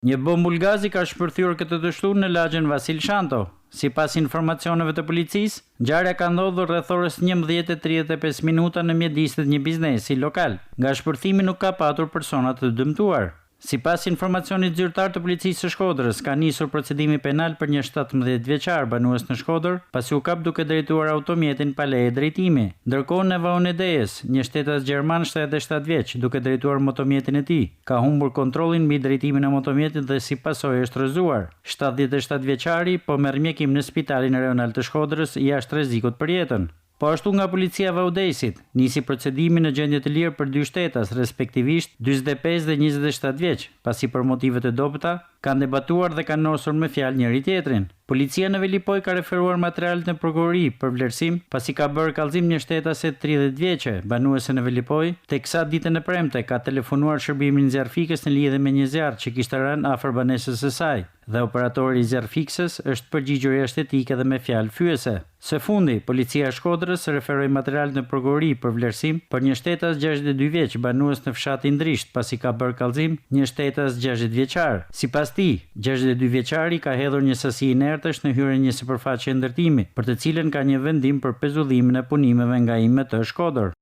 Një bombull gazi ka shpërthyer këtë dështuar në lagjen Vasil Shanto. Sipas informacioneve të policisë, ngjarja ka ndodhur rreth orës 11:35 minuta në mjedis të një biznesi lokal. Nga shpërthimi nuk ka patur persona të dëmtuar. Sipas informacionit zyrtar të policisë së Shkodrës, ka nisur procedimi penal për një 17 vjeçar banues në Shkodër, pasi u kap duke drejtuar automjetin pa leje drejtimi. Ndërkohë Neva Onedejes, një shtetas gjerman 77 vjeç, duke drejtuar motomjetin e tij, ka humbur kontrollin mbi drejtimin e motomjetit dhe si pasojë është rrëzuar. 77 vjeçari po merr mjekim në Spitalin Rajonal të Shkodrës jashtë rrezikut për jetën. Po ashtu nga policia e Vaudesit, nisi procedimi në gjendje të lirë për dy shtetas, respektivisht 45 dhe 27 vjeç, pasi për motive të dobëta kanë debatuar dhe kanë nosur me fjalë njëri tjetrin. Policia në Velipoj ka referuar materialet në prokurori për vlerësim, pasi ka bërë kallëzim një shtetase 30 vjeçe, banuese në Velipoj, teksa ditën e premte ka telefonuar shërbimin zjarrfikës në lidhje me një zjarr që kishte rënë afër banesës së saj, dhe operatori i zjarrfiksës është përgjigjur jashtëtik edhe me fjalë fyese. Së fundi, policia e Shkodrës referoi materialet në prokurori për vlerësim për një shtetas 62 vjeç, banues në fshatin Drisht, pasi ka bërë kallëzim një shtetas 60 vjeçar. Sipas tij, 62 vjeçari ka hedhur një sasi inertësh në hyrjen e një sipërfaqe ndërtimi, për të cilën ka një vendim për pezullimin e punimeve nga IMT Shkodër.